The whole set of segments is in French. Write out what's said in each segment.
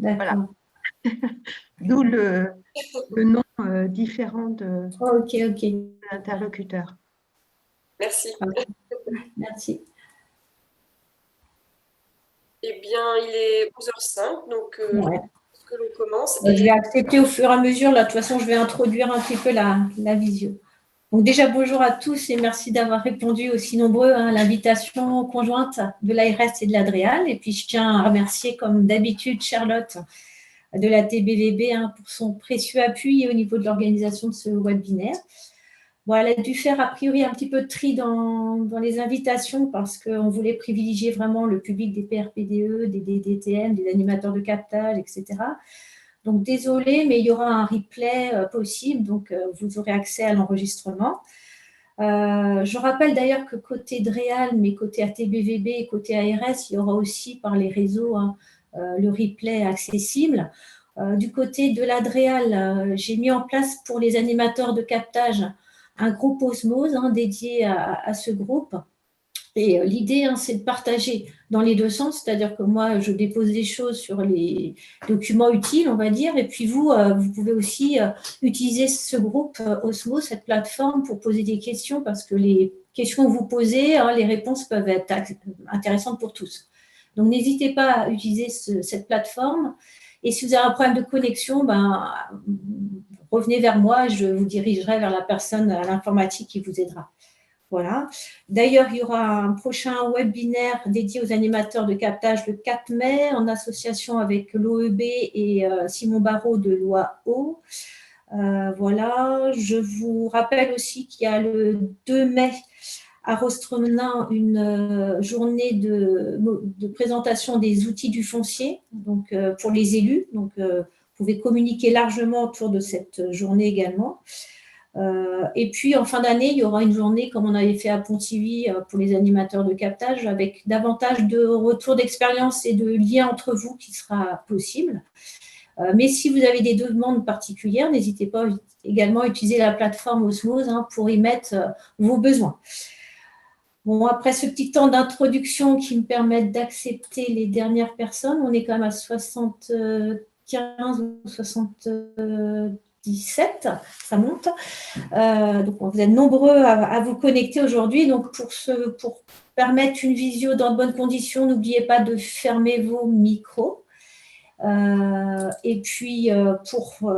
Voilà. d'accord. D'où le nom différent de Ok, ok. l'interlocuteur. Merci. Merci. Eh bien, il est 11h05, donc Ouais. je pense que l'on commence. Je vais accepter au fur et à mesure. Là, de toute façon, je vais introduire un petit peu la visio. Donc déjà, bonjour à tous et merci d'avoir répondu aussi nombreux à l'invitation conjointe de l'ARS et de l'Adréal. Et puis, je tiens à remercier, comme d'habitude, Charlotte de la TBVB pour son précieux appui au niveau de l'organisation de ce webinaire. Bon, elle a dû faire a priori un petit peu de tri dans les invitations parce qu'on voulait privilégier vraiment le public des PRPDE, des DDTM, des animateurs de captage, etc. Donc, désolé, mais il y aura un replay possible, donc vous aurez accès à l'enregistrement. Je rappelle d'ailleurs que côté DREAL, mais côté ATBVB et côté ARS, il y aura aussi par les réseaux le replay accessible. Du côté de l'ADREAL, j'ai mis en place pour les animateurs de captage un groupe Osmose dédié à ce groupe. Et l'idée, c'est de partager dans les deux sens, c'est-à-dire que moi, je dépose des choses sur les documents utiles, on va dire, et puis vous pouvez aussi utiliser ce groupe Osmo, cette plateforme, pour poser des questions, parce que les questions que vous posez, les réponses peuvent être intéressantes pour tous. Donc, n'hésitez pas à utiliser cette plateforme. Et si vous avez un problème de connexion, revenez vers moi, je vous dirigerai vers la personne à l'informatique qui vous aidera. Voilà. D'ailleurs, il y aura un prochain webinaire dédié aux animateurs de captage le 4 mai en association avec l'OEB et Simon Barraud de l'OAO. Voilà. Je vous rappelle aussi qu'il y a le 2 mai à Rostronin une journée de présentation des outils du foncier, donc pour les élus. Donc, vous pouvez communiquer largement autour de cette journée également. Et puis, en fin d'année, il y aura une journée, comme on avait fait à Pontivy pour les animateurs de captage, avec davantage de retours d'expérience et de liens entre vous qui sera possible. Mais si vous avez des demandes particulières, n'hésitez pas également à utiliser la plateforme Osmose pour y mettre vos besoins. Bon, après ce petit temps d'introduction qui me permettent d'accepter les dernières personnes, on est quand même à 75 ou 77, ça monte. Donc, vous êtes nombreux à vous connecter aujourd'hui. Donc, pour permettre une visio dans de bonnes conditions, n'oubliez pas de fermer vos micros. Et puis, pour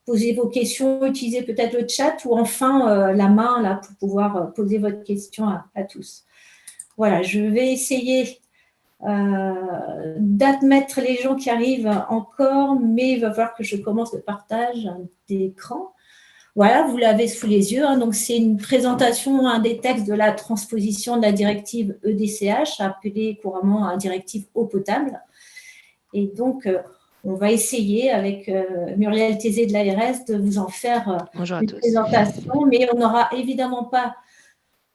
poser vos questions, utilisez peut-être le chat ou enfin la main là, pour pouvoir poser votre question à tous. Voilà, je vais essayer d'admettre les gens qui arrivent encore, mais il va falloir que je commence le partage d'écran. Voilà, vous l'avez sous les yeux. Donc, c'est une présentation des textes de la transposition de la directive EDCH, appelée couramment la directive eau potable. Et donc, on va essayer avec Muriel Tézé de l'ARS de vous en faire une présentation, mais on n'aura évidemment pas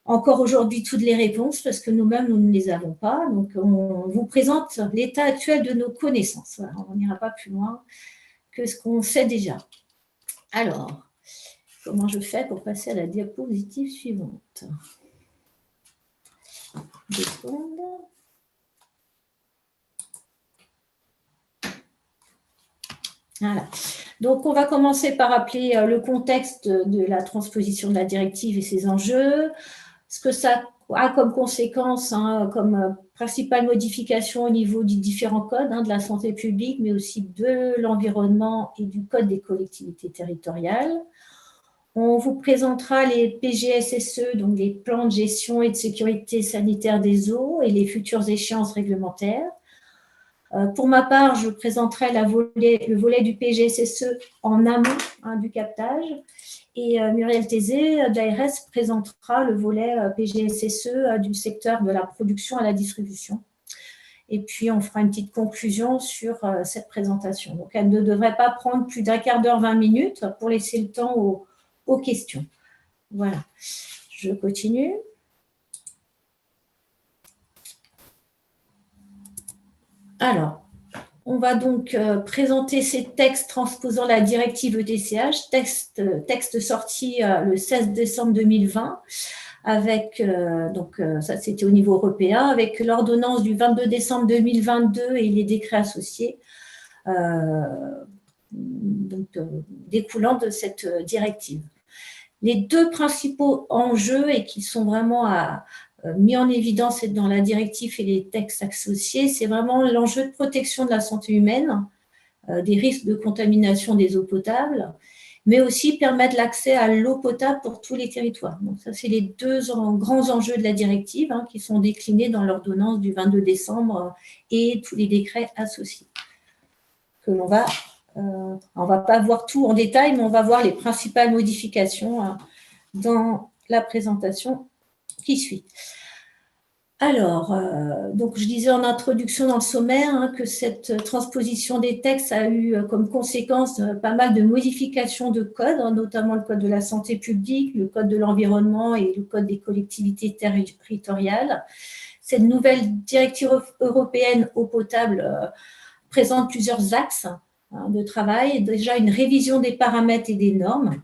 encore aujourd'hui toutes les réponses parce que nous-mêmes, nous ne les avons pas. Donc, on vous présente l'état actuel de nos connaissances. Voilà, on n'ira pas plus loin que ce qu'on sait déjà. Alors, comment je fais pour passer à la diapositive suivante? 2 secondes. Voilà. Donc, on va commencer par rappeler le contexte de la transposition de la directive et ses enjeux, ce que ça a comme conséquence, comme principale modification au niveau des différents codes de la santé publique, mais aussi de l'environnement et du code des collectivités territoriales. On vous présentera les PGSSE, donc les plans de gestion et de sécurité sanitaire des eaux et les futures échéances réglementaires. Pour ma part, je présenterai le volet du PGSSE en amont du captage et Muriel Tézé de l'ARS présentera le volet PGSSE du secteur de la production à la distribution. Et puis, on fera une petite conclusion sur cette présentation. Donc, elle ne devrait pas prendre plus d'un quart d'heure, 20 minutes pour laisser le temps aux questions. Voilà, je continue. Alors, on va donc présenter ces textes transposant la directive EDCH, texte sorti le 16 décembre 2020, avec, ça c'était au niveau européen, avec l'ordonnance du 22 décembre 2022 et les décrets associés. découlant de cette directive. Les deux principaux enjeux, et qui sont vraiment mis en évidence dans la directive et les textes associés, c'est vraiment l'enjeu de protection de la santé humaine, des risques de contamination des eaux potables, mais aussi permettre l'accès à l'eau potable pour tous les territoires. Donc ça, c'est les deux grands enjeux de la directive qui sont déclinés dans l'ordonnance du 22 décembre et tous les décrets associés. Que l'on va, on ne va pas voir tout en détail, mais on va voir les principales modifications dans la présentation qui suit. Alors, donc je disais en introduction dans le sommaire que cette transposition des textes a eu comme conséquence pas mal de modifications de codes, notamment le code de la santé publique, le code de l'environnement et le code des collectivités territoriales. Cette nouvelle directive européenne eau potable présente plusieurs axes de travail. Déjà, une révision des paramètres et des normes.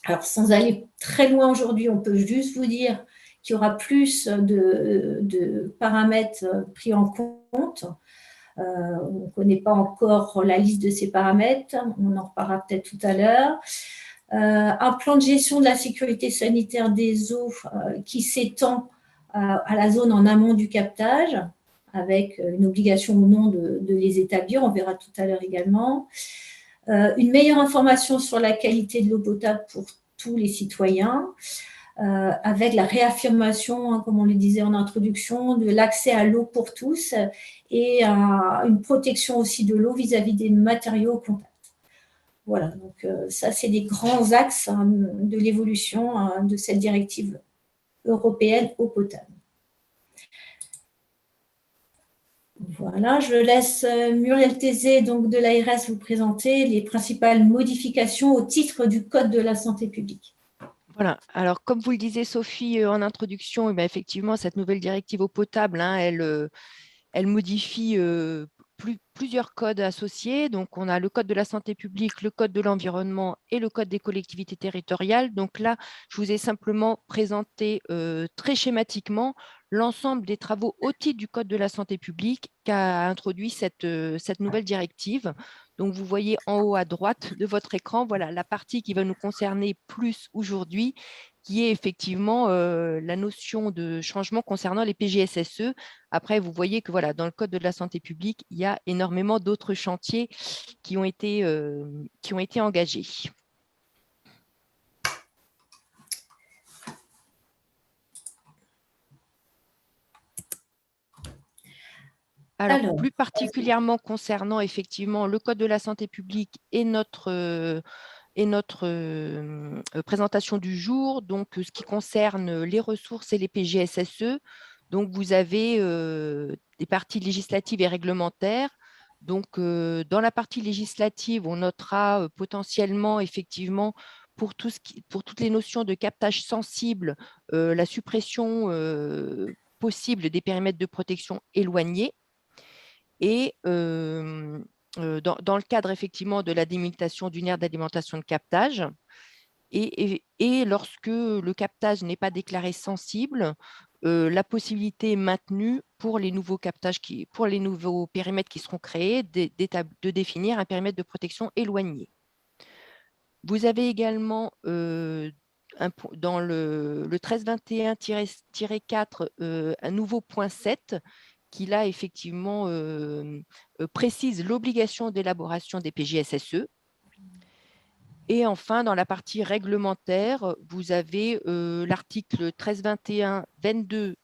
Alors, sans aller très loin aujourd'hui, on peut juste vous dire qu'il y aura plus de paramètres pris en compte. On ne connaît pas encore la liste de ces paramètres, on en reparlera peut-être tout à l'heure. Un plan de gestion de la sécurité sanitaire des eaux qui s'étend à la zone en amont du captage, avec une obligation ou non de les établir, on verra tout à l'heure également. Une meilleure information sur la qualité de l'eau potable pour tous les citoyens, avec la réaffirmation, comme on le disait en introduction, de l'accès à l'eau pour tous et une protection aussi de l'eau vis-à-vis des matériaux au contact. Voilà, donc ça, c'est les grands axes de l'évolution de cette directive européenne eau potable. Voilà, je laisse Muriel Tézé, donc de l'ARS, vous présenter les principales modifications au titre du Code de la santé publique. Voilà, alors comme vous le disiez Sophie en introduction, eh bien, effectivement, cette nouvelle directive eau potable, elle modifie plusieurs codes associés. Donc, on a le code de la santé publique, le code de l'environnement et le code des collectivités territoriales. Donc là, je vous ai simplement présenté très schématiquement l'ensemble des travaux au titre du code de la santé publique qu'a introduit cette nouvelle directive. Donc, vous voyez en haut à droite de votre écran, voilà la partie qui va nous concerner plus aujourd'hui, qui est effectivement la notion de changement concernant les PGSSE. Après, vous voyez que voilà, dans le Code de la santé publique, il y a énormément d'autres chantiers qui ont été engagés. Alors, plus particulièrement concernant effectivement le Code de la santé publique et notre présentation du jour, donc ce qui concerne les ressources et les PGSSE. Donc, vous avez des parties législatives et réglementaires. Donc, dans la partie législative, on notera potentiellement, effectivement, pour toutes les notions de captage sensible, la suppression possible des périmètres de protection éloignés. Et dans le cadre effectivement de la délimitation d'une aire d'alimentation de captage, et lorsque le captage n'est pas déclaré sensible, la possibilité est maintenue pour les nouveaux captages, pour les nouveaux périmètres qui seront créés, de définir un périmètre de protection éloigné. Vous avez également dans le 1321-4 un nouveau point 7 qui là effectivement précise l'obligation d'élaboration des PGSSE. Et enfin, dans la partie réglementaire, vous avez l'article 1321-22-1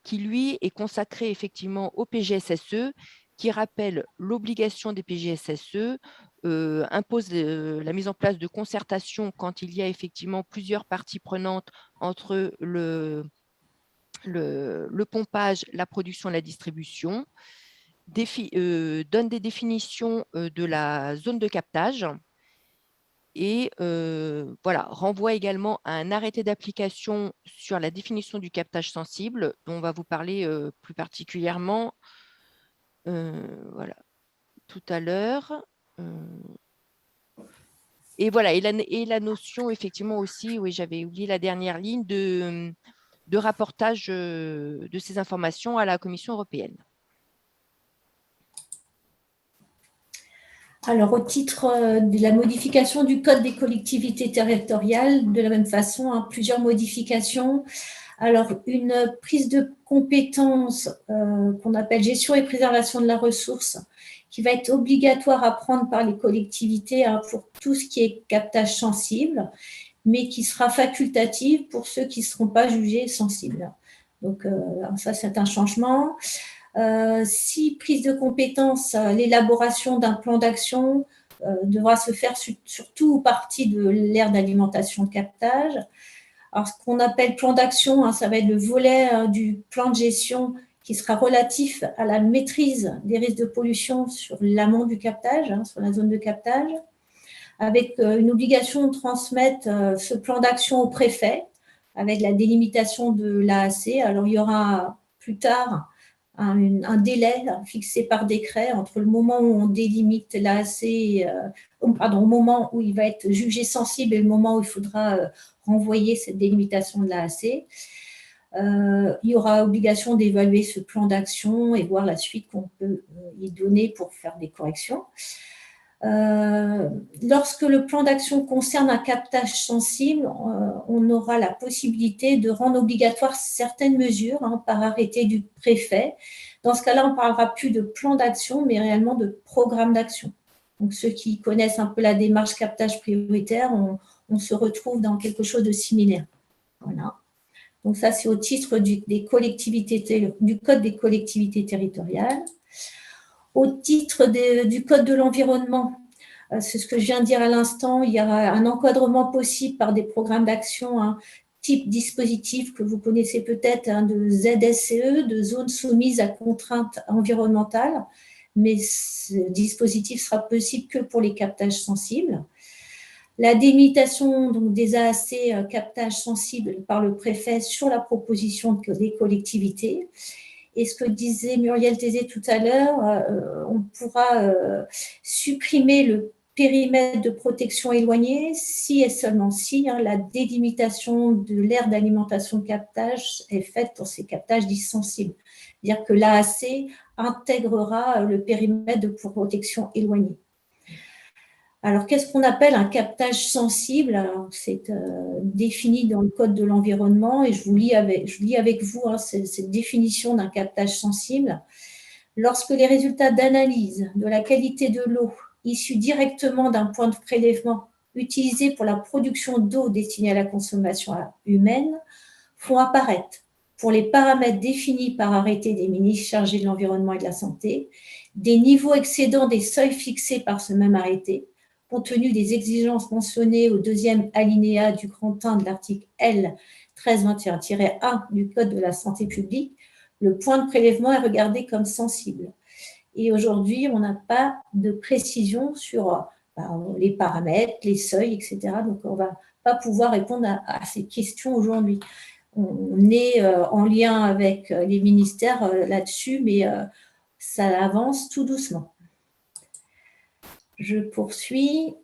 qui, lui, est consacré effectivement au PGSSE, qui rappelle l'obligation des PGSSE, impose la mise en place de concertation quand il y a effectivement plusieurs parties prenantes entre le pompage, la production et la distribution, donne des définitions de la zone de captage et voilà, renvoie également à un arrêté d'application sur la définition du captage sensible, dont on va vous parler plus particulièrement voilà, tout à l'heure. Et voilà, et la notion effectivement aussi, oui, j'avais oublié la dernière ligne de rapportage de ces informations à la Commission européenne. Alors, au titre de la modification du Code des collectivités territoriales, de la même façon, hein, plusieurs modifications. Alors, une prise de compétence qu'on appelle gestion et préservation de la ressource, qui va être obligatoire à prendre par les collectivités hein, pour tout ce qui est captage sensible, mais qui sera facultative pour ceux qui ne seront pas jugés sensibles. Donc, ça, c'est un changement. Si prise de compétence, l'élaboration d'un plan d'action devra se faire sur tout ou partie de l'aire d'alimentation de captage. Alors, ce qu'on appelle plan d'action, hein, ça va être le volet du plan de gestion qui sera relatif à la maîtrise des risques de pollution sur l'amont du captage, hein, sur la zone de captage, avec une obligation de transmettre ce plan d'action au préfet, avec la délimitation de l'AAC. Alors, il y aura plus tard un délai fixé par décret entre le moment où on délimite l'AAC, au moment où il va être jugé sensible et le moment où il faudra renvoyer cette délimitation de l'AAC. Il y aura obligation d'évaluer ce plan d'action et voir la suite qu'on peut y donner pour faire des corrections. Lorsque le plan d'action concerne un captage sensible, on aura la possibilité de rendre obligatoire certaines mesures hein, par arrêté du préfet. Dans ce cas-là, on ne parlera plus de plan d'action, mais réellement de programme d'action. Donc, ceux qui connaissent un peu la démarche captage prioritaire, on se retrouve dans quelque chose de similaire. Voilà. Donc, ça, c'est au titre du Code des collectivités territoriales. Au titre du Code de l'environnement, c'est ce que je viens de dire à l'instant, il y aura un encadrement possible par des programmes d'action hein, type dispositif que vous connaissez peut-être hein, de ZSCE, de zones soumises à contraintes environnementales, mais ce dispositif sera possible que pour les captages sensibles. La délimitation donc, des AAC captages sensibles par le préfet sur la proposition des collectivités. Et ce que disait Muriel Thésée tout à l'heure, on pourra supprimer le périmètre de protection éloigné si et seulement si hein, la délimitation de l'aire d'alimentation de captage est faite pour ces captages dits sensibles. C'est-à-dire que l'AAC intégrera le périmètre de protection éloigné. Alors, qu'est-ce qu'on appelle un captage sensible? C'est défini dans le Code de l'environnement et je lis avec vous hein, cette définition d'un captage sensible. Lorsque les résultats d'analyse de la qualité de l'eau issus directement d'un point de prélèvement utilisé pour la production d'eau destinée à la consommation humaine font apparaître, pour les paramètres définis par arrêté des ministres chargés de l'environnement et de la santé, des niveaux excédant des seuils fixés par ce même arrêté, compte tenu des exigences mentionnées au deuxième alinéa du grand 1 de l'article L. 1321-1 du Code de la santé publique, le point de prélèvement est regardé comme sensible. Et aujourd'hui, on n'a pas de précision sur les paramètres, les seuils, etc. Donc, on ne va pas pouvoir répondre à ces questions aujourd'hui. On est en lien avec les ministères là-dessus, mais ça avance tout doucement. Je poursuis.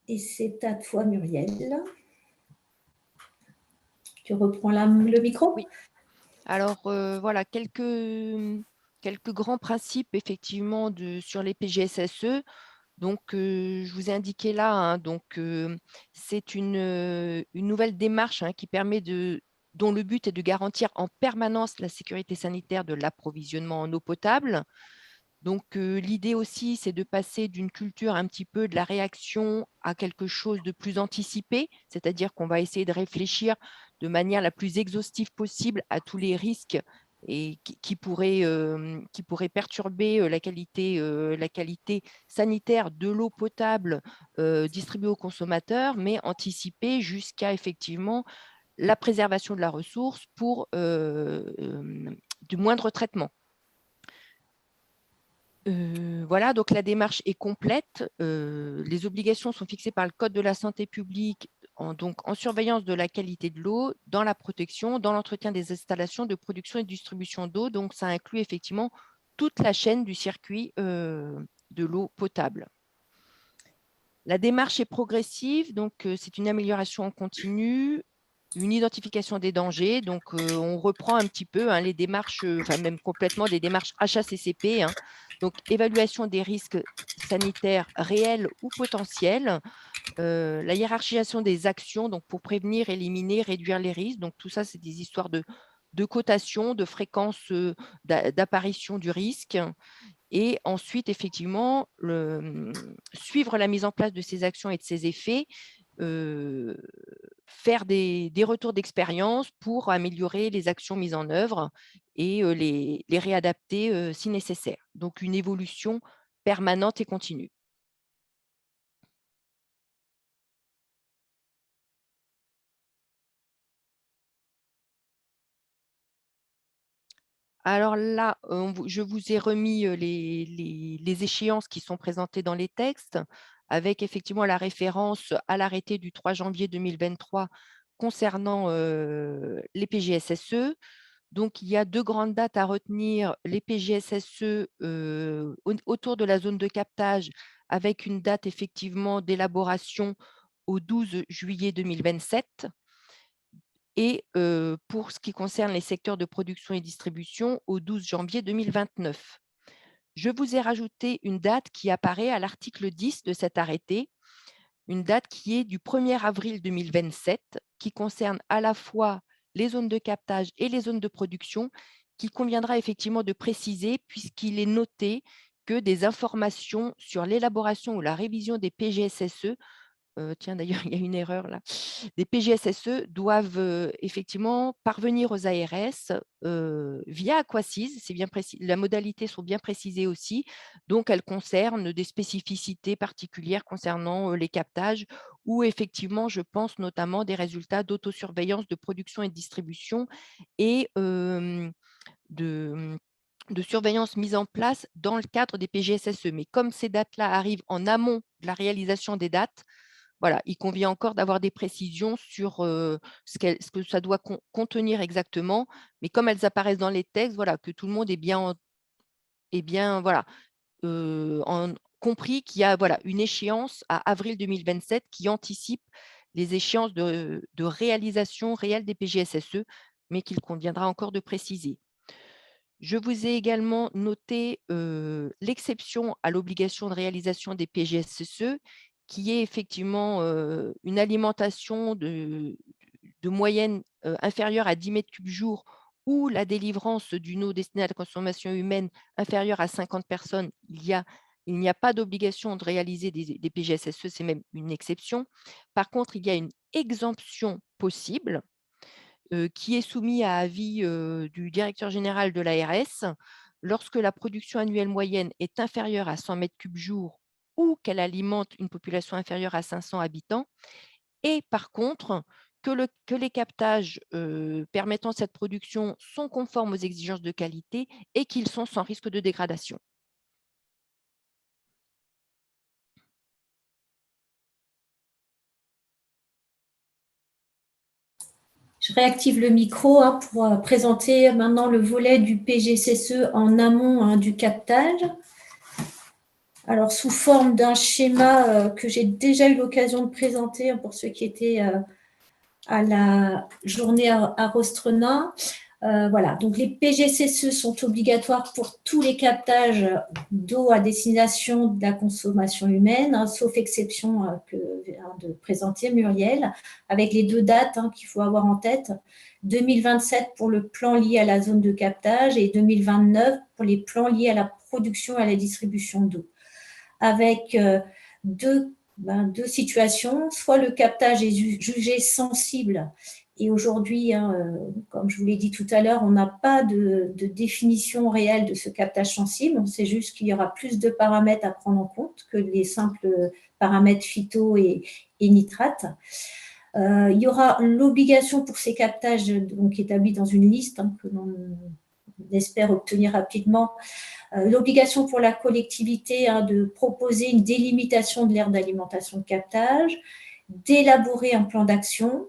Et c'est à toi, Muriel. Tu reprends le micro? Oui. Alors, voilà, quelques grands principes, effectivement, sur les PGSSE. Donc, je vous ai indiqué là, hein, c'est une nouvelle démarche hein, qui permet dont le but est de garantir en permanence la sécurité sanitaire de l'approvisionnement en eau potable. Donc, l'idée aussi, c'est de passer d'une culture un petit peu de la réaction à quelque chose de plus anticipé, c'est-à-dire qu'on va essayer de réfléchir de manière la plus exhaustive possible à tous les risques et qui pourraient perturber la qualité sanitaire de l'eau potable distribuée aux consommateurs, mais anticiper jusqu'à effectivement la préservation de la ressource pour du moindre traitement. Voilà, donc la démarche est complète. Les obligations sont fixées par le Code de la santé publique en surveillance de la qualité de l'eau, dans la protection, dans l'entretien des installations de production et de distribution d'eau. Donc, ça inclut effectivement toute la chaîne du circuit de l'eau potable. La démarche est progressive, donc c'est une amélioration en continu, une identification des dangers. Donc, on reprend un petit peu hein, les démarches, enfin même complètement des démarches HACCP, hein, Donc, évaluation des risques sanitaires réels ou potentiels, la hiérarchisation des actions donc pour prévenir, éliminer, réduire les risques. Donc, tout ça, c'est des histoires de cotation, de fréquence d'apparition du risque. Et ensuite, effectivement, suivre la mise en place de ces actions et de ces effets, faire des retours d'expérience pour améliorer les actions mises en œuvre et les réadapter si nécessaire. Donc, une évolution permanente et continue. Alors là, je vous ai remis les échéances qui sont présentées dans les textes, avec effectivement la référence à l'arrêté du 3 janvier 2023 concernant les PGSSE. Donc, il y a 2 grandes dates à retenir, les PGSSE autour de la zone de captage, avec une date effectivement d'élaboration au 12 juillet 2027. Et pour ce qui concerne les secteurs de production et distribution, au 12 janvier 2029. Je vous ai rajouté une date qui apparaît à l'article 10 de cet arrêté, une date qui est du 1er avril 2027, qui concerne à la fois les zones de captage et les zones de production, qu'il conviendra effectivement de préciser puisqu'il est noté que des informations sur l'élaboration ou la révision des PGSSE, tiens d'ailleurs il y a une erreur là, des PGSSE doivent effectivement parvenir aux ARS via Aquasis, c'est bien précis, la modalité sont bien précisées aussi, donc elles concernent des spécificités particulières concernant les captages ou effectivement je pense notamment des résultats d'autosurveillance de production et de distribution et de surveillance mise en place dans le cadre des PGSSE. Mais comme ces dates-là arrivent en amont de la réalisation des dates, voilà, il convient encore d'avoir des précisions sur ce que ça doit contenir exactement. Mais comme elles apparaissent dans les textes, voilà, que tout le monde ait bien voilà, compris qu'il y a voilà, une échéance à avril 2027 qui anticipe les échéances de réalisation réelle des PGSSE, mais qu'il conviendra encore de préciser. Je vous ai également noté l'exception à l'obligation de réalisation des PGSSE, qui est effectivement une alimentation de moyenne inférieure à 10 mètres cubes jour ou la délivrance d'une eau destinée à la consommation humaine inférieure à 50 personnes. Il n'y a pas d'obligation de réaliser des PGSSE, c'est même une exception. Par contre, il y a une exemption possible qui est soumis à avis du directeur général de l'ARS lorsque la production annuelle moyenne est inférieure à 100 mètres cubes jour ou qu'elle alimente une population inférieure à 500 habitants. Et par contre, que les captages permettant cette production sont conformes aux exigences de qualité et qu'ils sont sans risque de dégradation. Je réactive le micro pour présenter maintenant le volet du PGSSE en amont du captage. Alors, sous forme d'un schéma que j'ai déjà eu l'occasion de présenter pour ceux qui étaient à la journée à Rostrenin. Voilà, donc les PGSSE sont obligatoires pour tous les captages d'eau à destination de la consommation humaine, sauf exception que vient de présenter Muriel, avec les 2 dates qu'il faut avoir en tête, 2027 pour le plan lié à la zone de captage et 2029 pour les plans liés à la production et à la distribution d'eau. Avec deux situations, soit le captage est jugé sensible. Et aujourd'hui, comme je vous l'ai dit tout à l'heure, on n'a pas de définition réelle de ce captage sensible. On sait juste qu'il y aura plus de paramètres à prendre en compte que les simples paramètres phyto et nitrates. Il y aura l'obligation pour ces captages, donc établis dans une liste que l'on espère obtenir rapidement, l'obligation pour la collectivité de proposer une délimitation de l'aire d'alimentation de captage, d'élaborer un plan d'action,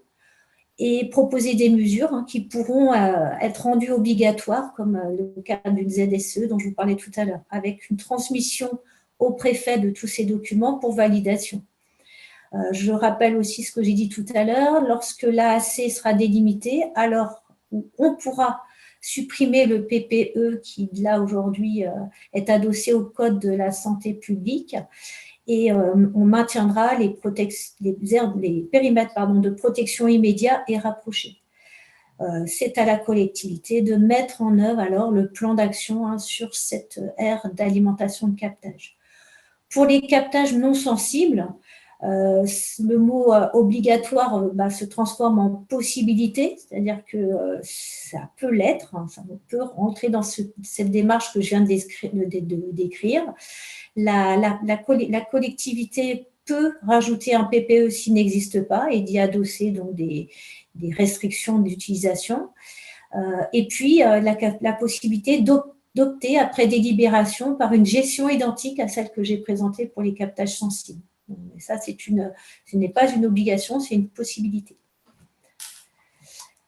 et proposer des mesures qui pourront être rendues obligatoires, comme le cas d'une ZSE dont je vous parlais tout à l'heure, avec une transmission au préfet de tous ces documents pour validation. Je rappelle aussi ce que j'ai dit tout à l'heure, lorsque l'AAC sera délimitée, alors on pourra supprimer le PPE qui, là, aujourd'hui, est adossé au Code de la santé publique. Et on maintiendra les périmètres de protection immédiat et rapprochés. C'est à la collectivité de mettre en œuvre alors le plan d'action sur cette aire d'alimentation de captage. Pour les captages non sensibles, le mot obligatoire se transforme en possibilité, c'est-à-dire que ça peut l'être, ça peut rentrer dans cette démarche que je viens de décrire. La collectivité peut rajouter un PPE s'il n'existe pas et d'y adosser donc des restrictions d'utilisation. Et puis, la possibilité d'opter après délibération par une gestion identique à celle que j'ai présentée pour les captages sensibles. Et ça, ce n'est pas une obligation, c'est une possibilité.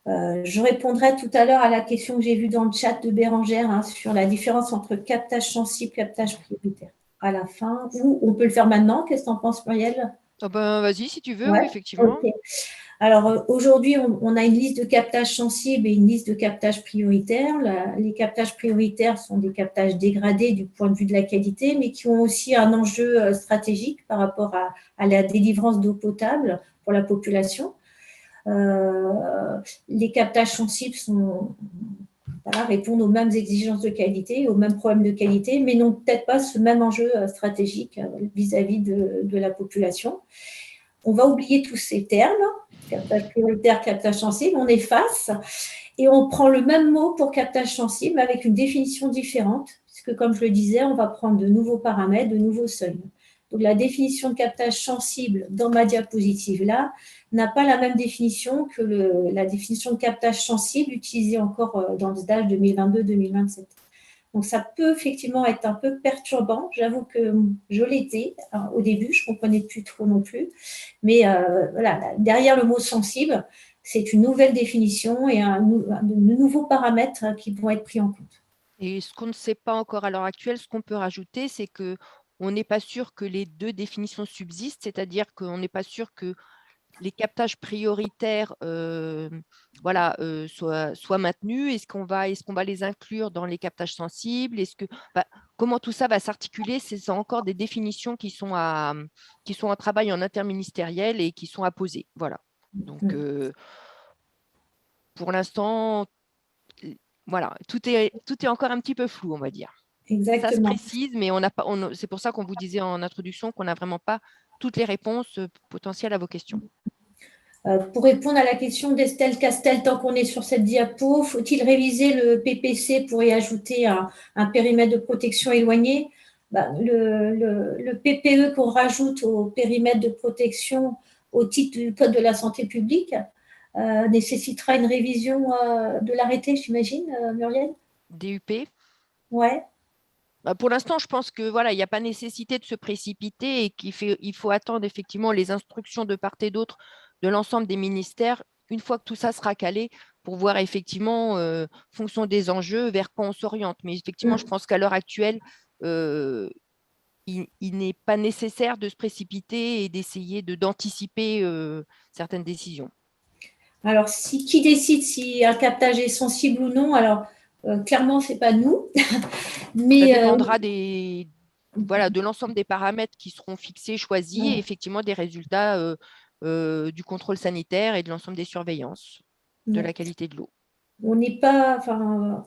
Je répondrai tout à l'heure à la question que j'ai vue dans le chat de Bérangère sur la différence entre captage sensible et captage prioritaire. À la fin, ou on peut le faire maintenant. Qu'est-ce que tu en penses, Muriel? Vas-y, si tu veux, oui, effectivement. Okay. Alors, aujourd'hui, on a une liste de captages sensibles et une liste de captages prioritaires. Les captages prioritaires sont des captages dégradés du point de vue de la qualité, mais qui ont aussi un enjeu stratégique par rapport à la délivrance d'eau potable pour la population. Les captages sensibles répondent aux mêmes exigences de qualité, aux mêmes problèmes de qualité, mais n'ont peut-être pas ce même enjeu stratégique vis-à-vis de la population. On va oublier tous ces termes, captage prioritaire, captage sensible, on efface et on prend le même mot pour captage sensible avec une définition différente, puisque comme je le disais, on va prendre de nouveaux paramètres, de nouveaux seuils. Donc la définition de captage sensible dans ma diapositive là n'a pas la même définition que la définition de captage sensible utilisée encore dans le SDAGE 2022-2027. Donc, ça peut effectivement être un peu perturbant. J'avoue que je l'étais au début, je ne comprenais plus trop non plus. Mais voilà, derrière le mot sensible, c'est une nouvelle définition et de nouveaux paramètres qui vont être pris en compte. Et ce qu'on ne sait pas encore à l'heure actuelle, ce qu'on peut rajouter, c'est qu'on n'est pas sûr que les deux définitions subsistent, c'est-à-dire qu'on n'est pas sûr que les captages prioritaires soient maintenus. Est-ce qu'on va les inclure dans les captages sensibles? Comment tout ça va s'articuler? C'est encore des définitions qui sont en travail en interministériel et qui sont à poser. Voilà. Donc, pour l'instant, voilà, tout est encore un petit peu flou, on va dire. Exactement. Ça se précise, mais c'est pour ça qu'on vous disait en introduction qu'on n'a vraiment pas toutes les réponses potentielles à vos questions. Pour répondre à la question d'Estelle Castel, tant qu'on est sur cette diapo, faut-il réviser le PPC pour y ajouter un périmètre de protection éloigné? Le PPE qu'on rajoute au périmètre de protection au titre du Code de la santé publique nécessitera une révision de l'arrêté, j'imagine, Muriel? DUP? Ouais. Pour l'instant, je pense que voilà, il n'y a pas nécessité de se précipiter et il faut attendre effectivement les instructions de part et d'autre de l'ensemble des ministères une fois que tout ça sera calé pour voir effectivement, fonction des enjeux, vers quoi on s'oriente. Mais effectivement, je pense qu'à l'heure actuelle, il n'est pas nécessaire de se précipiter et d'essayer d'anticiper certaines décisions. Alors, qui décide si un captage est sensible ou non? Alors, clairement, ce n'est pas nous. Mais, ça dépendra de l'ensemble des paramètres qui seront fixés, choisis, et effectivement des résultats du contrôle sanitaire et de l'ensemble des surveillances de la qualité de l'eau. On n'est pas,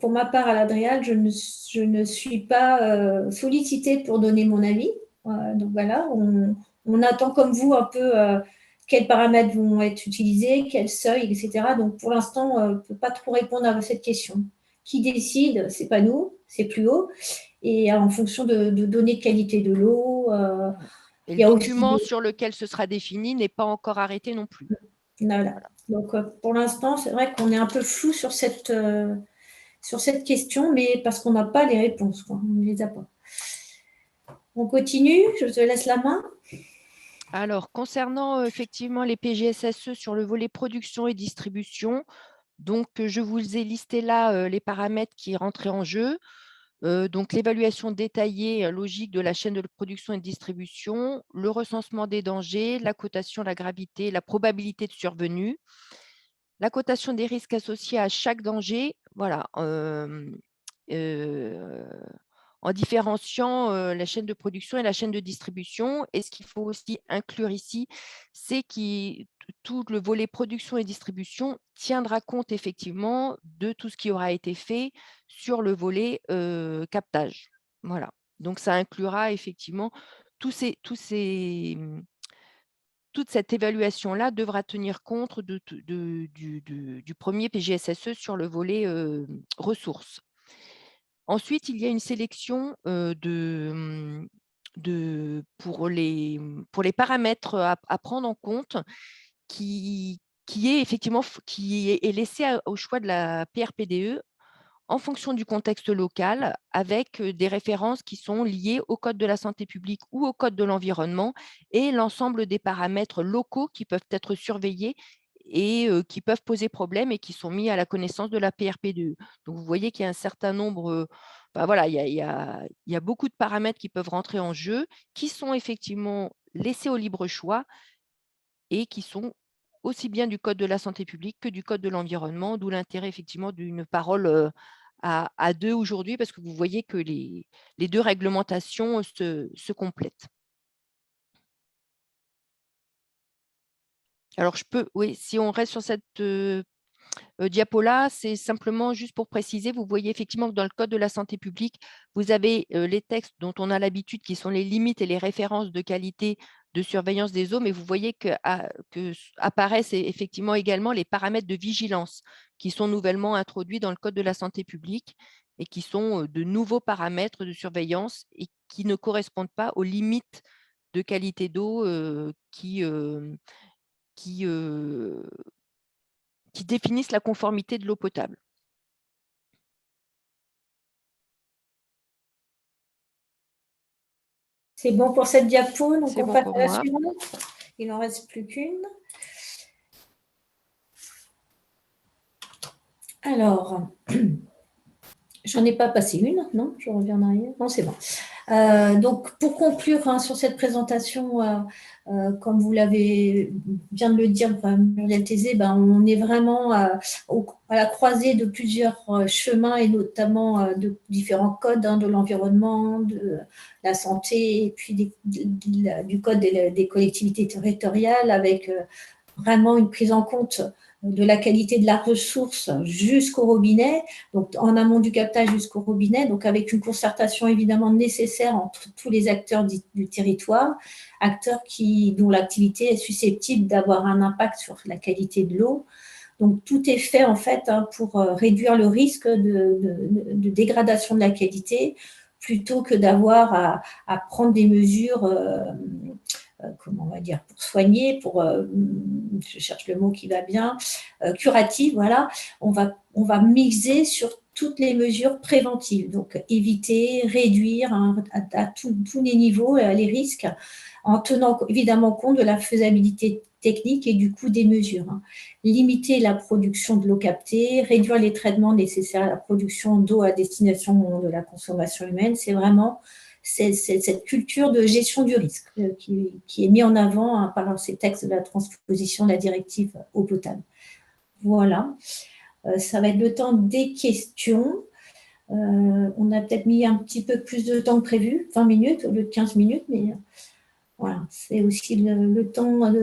pour ma part à l'Adréal, je ne suis pas sollicitée pour donner mon avis. Donc voilà, on attend comme vous un peu quels paramètres vont être utilisés, quels seuils, etc. Donc pour l'instant, on ne peut pas trop répondre à cette question. Qui décide? Ce n'est pas nous, c'est plus haut. Et en fonction de données de qualité de l'eau. Et le document sur lequel ce sera défini n'est pas encore arrêté non plus. Voilà. Donc, pour l'instant, c'est vrai qu'on est un peu flou sur cette question, mais parce qu'on n'a pas les réponses, quoi. On ne les a pas. On continue, je te laisse la main. Alors, concernant effectivement les PGSSE sur le volet production et distribution, donc je vous ai listé là les paramètres qui rentraient en jeu. Donc, l'évaluation détaillée logique de la chaîne de production et de distribution, le recensement des dangers, la cotation, la gravité, la probabilité de survenue, la cotation des risques associés à chaque danger, voilà, en différenciant la chaîne de production et la chaîne de distribution. Et ce qu'il faut aussi inclure ici, c'est que tout le volet production et distribution tiendra compte effectivement de tout ce qui aura été fait sur le volet captage. Voilà. Donc, ça inclura effectivement toute cette évaluation-là devra tenir compte du premier PGSSE sur le volet ressources. Ensuite, il y a une sélection pour les paramètres à prendre en compte qui est laissé au choix de la PRPDE en fonction du contexte local, avec des références qui sont liées au Code de la santé publique ou au Code de l'environnement et l'ensemble des paramètres locaux qui peuvent être surveillés et qui peuvent poser problème et qui sont mis à la connaissance de la PRPDE. Donc, vous voyez qu'il y a un certain nombre, voilà, il y a beaucoup de paramètres qui peuvent rentrer en jeu, qui sont effectivement laissés au libre choix et qui sont aussi bien du Code de la santé publique que du Code de l'environnement, d'où l'intérêt effectivement d'une parole à deux aujourd'hui, parce que vous voyez que les deux réglementations se complètent. Alors, oui, si on reste sur cette diapo-là, c'est simplement juste pour préciser, vous voyez effectivement que dans le Code de la santé publique, vous avez les textes dont on a l'habitude, qui sont les limites et les références de qualité de surveillance des eaux, mais vous voyez que apparaissent effectivement également les paramètres de vigilance qui sont nouvellement introduits dans le Code de la santé publique et qui sont de nouveaux paramètres de surveillance et qui ne correspondent pas aux limites de qualité d'eau qui définissent la conformité de l'eau potable. C'est bon pour cette diapo, donc C'est on bon passe pour à la moi. suivante. Il n'en reste plus qu'une. Alors, j'en ai pas passé une, non? Je reviens en arrière. Non, c'est bon. Donc, pour conclure sur cette présentation, comme vous l'avez vient de le dire, Muriel Thésée, on est vraiment à la croisée de plusieurs chemins et notamment de différents codes de l'environnement, de la santé et puis du code des collectivités territoriales avec vraiment une prise en compte de la qualité de la ressource jusqu'au robinet, donc en amont du captage jusqu'au robinet, donc avec une concertation évidemment nécessaire entre tous les acteurs du territoire, acteurs dont l'activité est susceptible d'avoir un impact sur la qualité de l'eau. Donc tout est fait en fait pour réduire le risque de dégradation de la qualité, plutôt que d'avoir à prendre des mesures comment on va dire, pour soigner, je cherche le mot qui va bien, curative, voilà, on va miser sur toutes les mesures préventives, donc éviter, réduire à tous les niveaux les risques, en tenant évidemment compte de la faisabilité technique et du coût des mesures. Limiter la production de l'eau captée, réduire les traitements nécessaires à la production d'eau à destination de la consommation humaine, c'est vraiment cette culture de gestion du risque qui est mise en avant par ces textes de la transposition de la directive eau potable. Voilà, ça va être le temps des questions. On a peut-être mis un petit peu plus de temps que prévu, 20 minutes au lieu de 15 minutes, mais voilà, c'est aussi le temps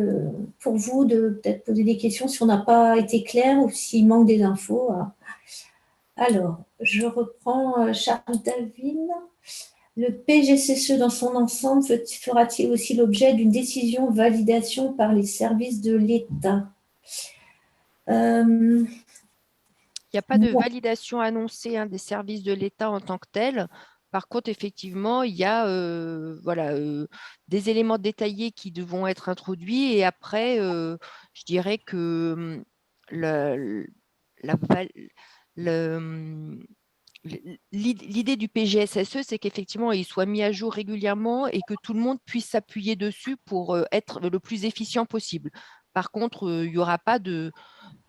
pour vous de peut-être poser des questions si on n'a pas été clair ou s'il manque des infos. Alors, je reprends Charles Davine. Le PGSSE dans son ensemble fera-t-il aussi l'objet d'une décision validation par les services de l'État? Il n'y a pas de validation annoncée des services de l'État en tant que tel. Par contre, effectivement, il y a des éléments détaillés qui devront être introduits. Et après, je dirais que l'idée du PGSSE, c'est qu'effectivement, il soit mis à jour régulièrement et que tout le monde puisse s'appuyer dessus pour être le plus efficient possible. Par contre, il n'y aura pas de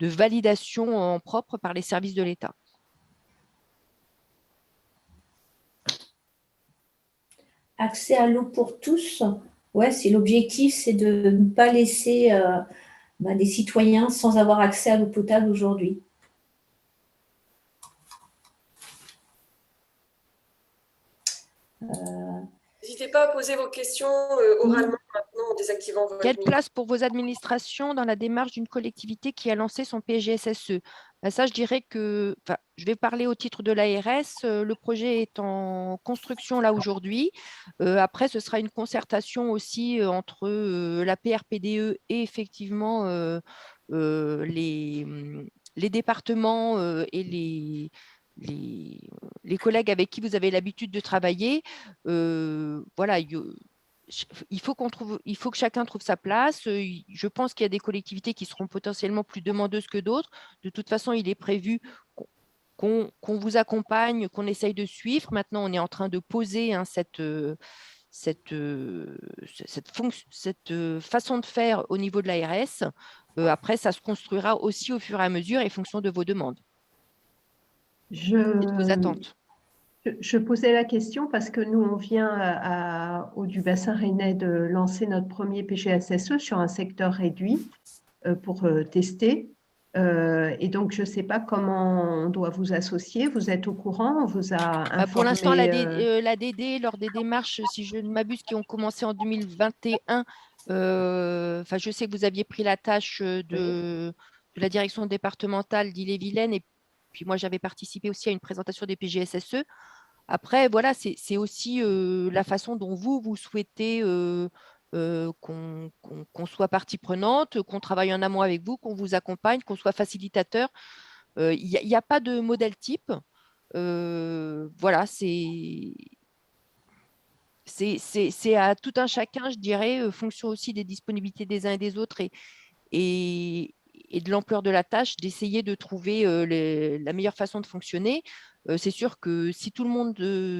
validation en propre par les services de l'État. Accès à l'eau pour tous. Ouais, si l'objectif, c'est de ne pas laisser des citoyens sans avoir accès à l'eau potable aujourd'hui. N'hésitez pas à poser vos questions oralement maintenant en désactivant votre Quelle micro. place pour vos administrations dans la démarche d'une collectivité qui a lancé son PGSSE? Ça, je dirais que, je vais parler au titre de l'ARS. Le projet est en construction là aujourd'hui. Après, ce sera une concertation aussi entre la PRPDE et effectivement les départements et les collègues avec qui vous avez l'habitude de travailler. Voilà, il faut que chacun trouve sa place. Je pense qu'il y a des collectivités qui seront potentiellement plus demandeuses que d'autres. De toute façon, il est prévu qu'on vous accompagne, qu'on essaye de suivre. Maintenant, on est en train de poser cette façon de faire au niveau de l'ARS. Après, ça se construira aussi au fur et à mesure et en fonction de vos demandes et de vos attentes. Je posais la question parce que nous, on vient au du bassin rennais de lancer notre premier PGSSE sur un secteur réduit pour tester. Et donc, je ne sais pas comment on doit vous associer. Vous êtes au courant? On vous a Pour l'instant, la informé DD, lors des démarches, si je ne m'abuse, qui ont commencé en 2021, je sais que vous aviez pris la tâche de la direction départementale d'Ille-et-Vilaine et puis moi, j'avais participé aussi à une présentation des PGSSE. Après, voilà, c'est aussi la façon dont vous souhaitez qu'on soit partie prenante, qu'on travaille en amont avec vous, qu'on vous accompagne, qu'on soit facilitateur. Il n'y a pas de modèle type. Voilà, c'est à tout un chacun, je dirais, fonction aussi des disponibilités des uns et des autres et de l'ampleur de la tâche, d'essayer de trouver la meilleure façon de fonctionner. C'est sûr que si tout le monde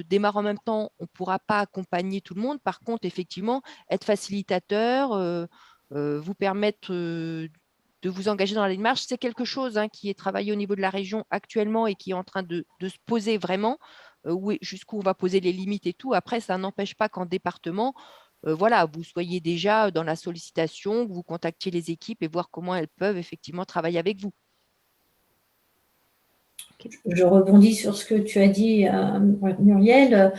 démarre en même temps, on ne pourra pas accompagner tout le monde. Par contre, effectivement, être facilitateur, vous permettre de vous engager dans la démarche, c'est quelque chose qui est travaillé au niveau de la région actuellement et qui est en train de se poser vraiment, jusqu'où on va poser les limites et tout. Après, ça n'empêche pas qu'en département, voilà, vous soyez déjà dans la sollicitation, que vous contactiez les équipes et voir comment elles peuvent effectivement travailler avec vous. Je rebondis sur ce que tu as dit, Muriel.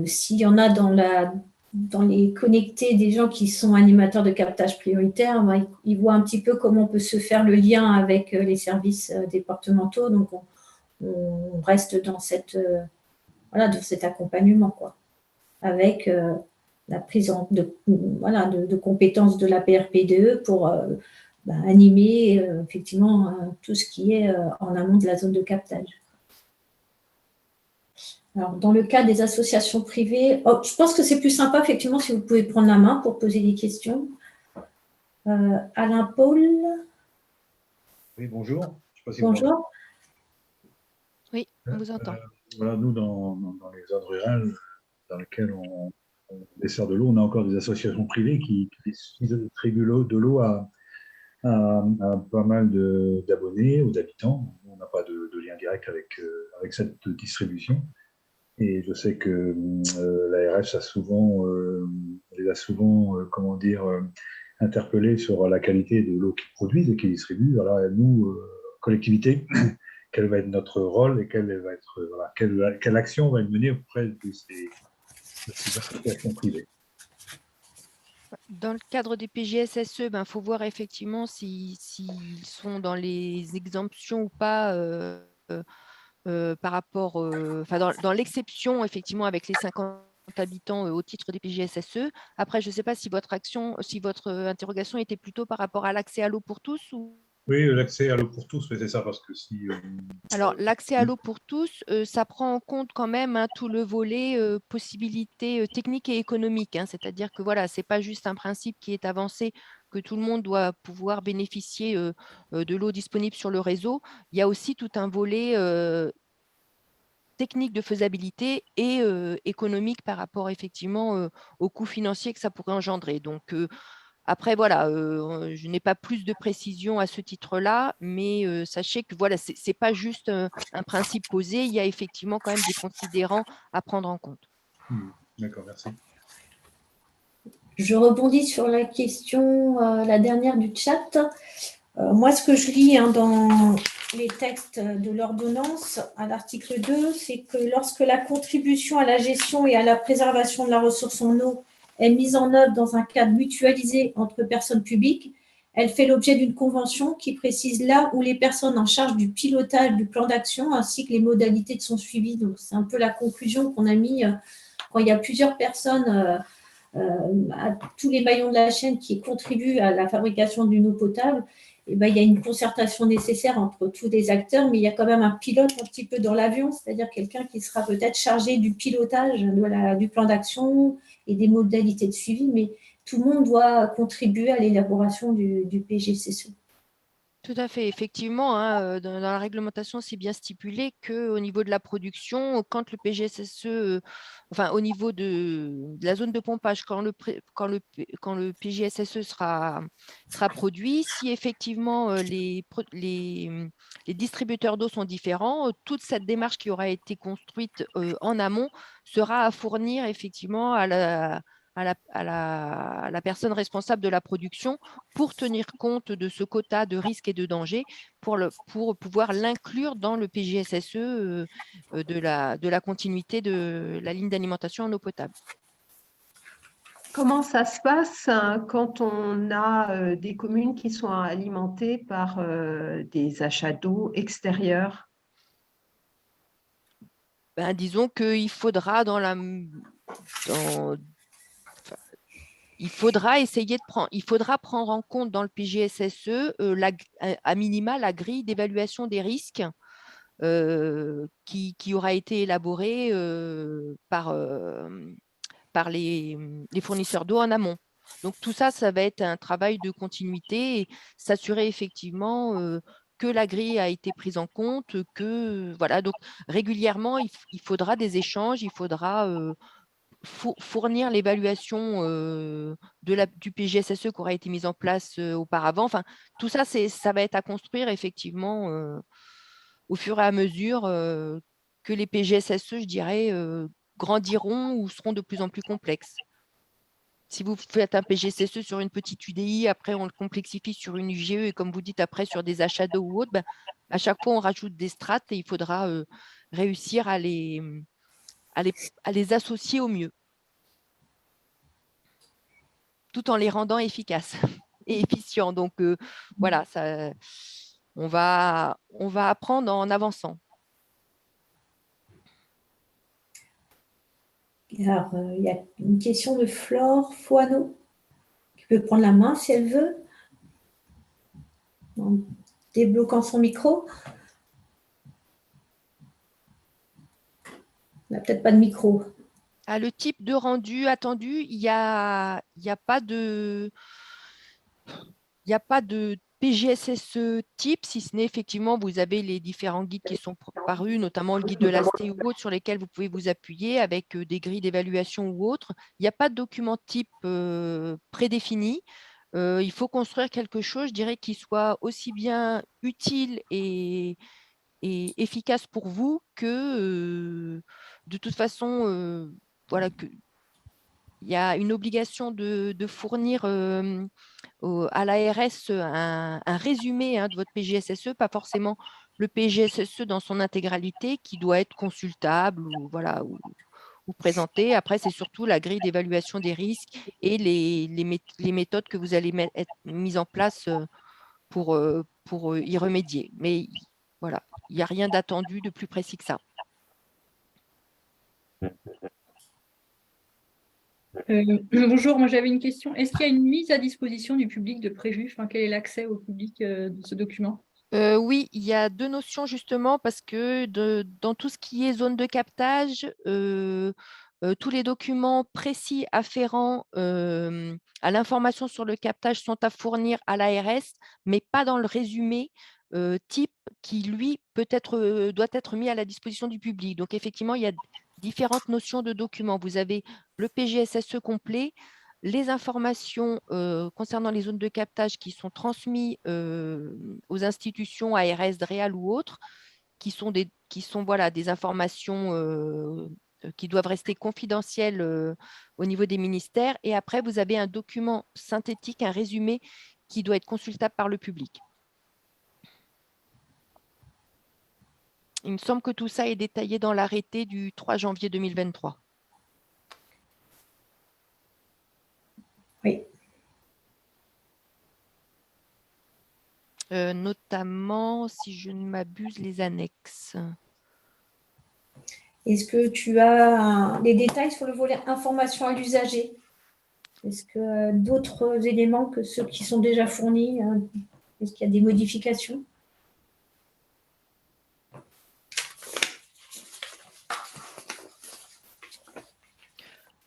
S'il y en a dans les connectés des gens qui sont animateurs de captage prioritaire, ils voient un petit peu comment peut se faire le lien avec les services départementaux. Donc, on reste dans dans cet accompagnement, quoi, avec la prise de compétences de la PRPDE pour animer effectivement tout ce qui est en amont de la zone de captage. Alors, dans le cas des associations privées, je pense que c'est plus sympa, effectivement, si vous pouvez prendre la main pour poser des questions. Alain Paul. Oui, bonjour. Je sais pas si bonjour. Oui, on vous entend. Voilà, nous, dans les zones rurales dans lesquelles on dessert de l'eau, on a encore des associations privées qui distribuent de l'eau à pas mal d'abonnés ou d'habitants. On n'a pas de lien direct avec cette distribution. Et je sais que l'ARS les a souvent, interpellés sur la qualité de l'eau qu'ils produisent et qu'ils distribuent. Voilà, nous, collectivité, quel va être notre rôle et quelle action va être menée auprès de ces associations privées. Dans le cadre des PGSSE, faut voir effectivement s'ils sont dans les exemptions ou pas par rapport, dans l'exception effectivement avec les 50 habitants au titre des PGSSE. Après, je ne sais pas si votre interrogation était plutôt par rapport à l'accès à l'eau pour tous ou… Oui, l'accès à l'eau pour tous, c'est ça, parce que si… Alors, l'accès à l'eau pour tous, ça prend en compte quand même tout le volet possibilités techniques et économiques. C'est-à-dire que voilà, ce n'est pas juste un principe qui est avancé que tout le monde doit pouvoir bénéficier de l'eau disponible sur le réseau. Il y a aussi tout un volet technique de faisabilité et économique par rapport effectivement aux coûts financiers que ça pourrait engendrer. Donc, après, voilà, je n'ai pas plus de précision à ce titre-là, mais sachez que voilà, ce n'est pas juste un principe posé, il y a effectivement quand même des considérants à prendre en compte. D'accord, merci. Je rebondis sur la question, la dernière du chat. Moi, ce que je lis dans les textes de l'ordonnance à l'article 2, c'est que lorsque la contribution à la gestion et à la préservation de la ressource en eau est mise en œuvre dans un cadre mutualisé entre personnes publiques, elle fait l'objet d'une convention qui précise là où les personnes en charge du pilotage du plan d'action ainsi que les modalités de son suivi. Donc, c'est un peu la conclusion qu'on a mis quand il y a plusieurs personnes à tous les maillons de la chaîne qui contribuent à la fabrication d'une eau potable. Et ben, il y a une concertation nécessaire entre tous les acteurs, mais il y a quand même un pilote un petit peu dans l'avion, c'est-à-dire quelqu'un qui sera peut-être chargé du pilotage du plan d'action et des modalités de suivi, mais tout le monde doit contribuer à l'élaboration du PGCSE. Tout à fait, effectivement, hein, dans la réglementation, c'est bien stipulé qu'au niveau de la production, quand le PGSSE, enfin au niveau de la zone de pompage, quand le PGSSE sera produit, si effectivement les distributeurs d'eau sont différents, toute cette démarche qui aura été construite en amont sera à fournir effectivement à la personne responsable de la production pour tenir compte de ce quota de risques et de dangers pour pouvoir l'inclure dans le PGSSE de la continuité de la ligne d'alimentation en eau potable. Comment ça se passe quand on a des communes qui sont alimentées par des achats d'eau extérieurs? Ben, disons qu'il faudra il faudra essayer il faudra prendre en compte dans le PGSSE à minima la grille d'évaluation des risques qui aura été élaborée par les fournisseurs d'eau en amont. Donc tout ça, ça va être un travail de continuité et s'assurer effectivement que la grille a été prise en compte, que voilà, donc régulièrement, il faudra des échanges, il faudra fournir l'évaluation du PGSSE qui aura été mise en place auparavant. Enfin, tout ça, ça va être à construire effectivement au fur et à mesure que les PGSSE, je dirais, grandiront ou seront de plus en plus complexes. Si vous faites un PGSSE sur une petite UDI, après on le complexifie sur une UGE et comme vous dites après sur des achats d'eau ou autre, ben, à chaque fois on rajoute des strates et il faudra réussir à les associer au mieux, tout en les rendant efficaces et efficients. Donc voilà, on va apprendre en avançant. Alors, il y a une question de Flore Foineau, qui peut prendre la main si elle veut, en débloquant son micro. On n'a peut-être pas de micro. Ah, le type de rendu attendu, il n'y a pas de PGSSE type, si ce n'est effectivement, vous avez les différents guides qui sont parus, notamment le guide de l'ASTE ou autre, sur lesquels vous pouvez vous appuyer avec des grilles d'évaluation ou autres. Il n'y a pas de document type prédéfini. Il faut construire quelque chose, je dirais, qui soit aussi bien utile et efficace pour vous que de toute façon, voilà, il y a une obligation de fournir à l'ARS un résumé de votre PGSSE, pas forcément le PGSSE dans son intégralité qui doit être consultable ou, voilà, ou présenté. Après, c'est surtout la grille d'évaluation des risques et les méthodes que vous allez être mises en place pour y remédier. Mais voilà, il n'y a rien d'attendu de plus précis que ça. Bonjour, moi j'avais une question. Est-ce qu'il y a une mise à disposition du public de prévu? Enfin, quel est l'accès au public de ce document? Oui, il y a deux notions justement parce que dans tout ce qui est zone de captage, tous les documents précis afférents à l'information sur le captage sont à fournir à l'ARS, mais pas dans le résumé type qui, lui, doit être mis à la disposition du public. Donc, effectivement, il y a différentes notions de documents. Vous avez le PGSSE complet, les informations concernant les zones de captage qui sont transmises aux institutions ARS, DREAL ou autres, qui sont voilà, des informations qui doivent rester confidentiels au niveau des ministères. Et après, vous avez un document synthétique, un résumé qui doit être consultable par le public. Il me semble que tout ça est détaillé dans l'arrêté du 3 janvier 2023. Oui. Notamment, si je ne m'abuse, les annexes. Est-ce que tu as des détails sur le volet information à l'usager? Est-ce que d'autres éléments que ceux qui sont déjà fournis, est-ce qu'il y a des modifications?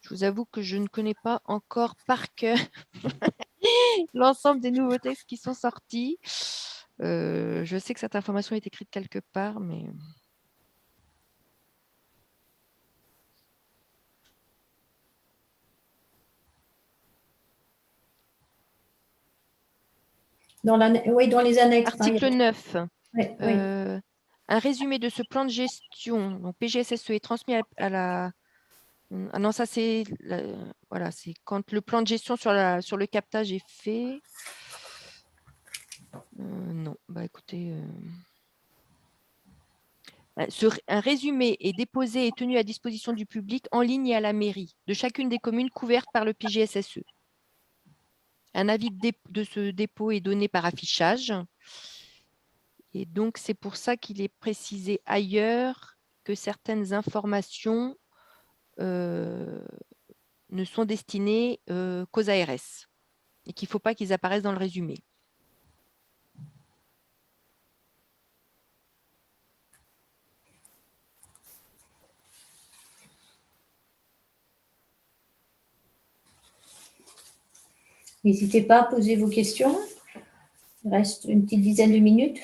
Je vous avoue que je ne connais pas encore par cœur l'ensemble des nouveaux textes qui sont sortis. Je sais que cette information est écrite quelque part, mais… Oui, dans les annexes. Article 9. Ouais, oui. Un résumé de ce plan de gestion, donc PGSSE, est transmis à la… Ah non, ça c'est voilà, c'est quand le plan de gestion sur le captage est fait. Non, bah écoutez… Un résumé est déposé et tenu à disposition du public en ligne et à la mairie de chacune des communes couvertes par le PGSSE. Un avis de ce dépôt est donné par affichage. Et donc, c'est pour ça qu'il est précisé ailleurs que certaines informations ne sont destinées qu'aux ARS et qu'il ne faut pas qu'ils apparaissent dans le résumé. N'hésitez pas à poser vos questions. Il reste une petite dizaine de minutes.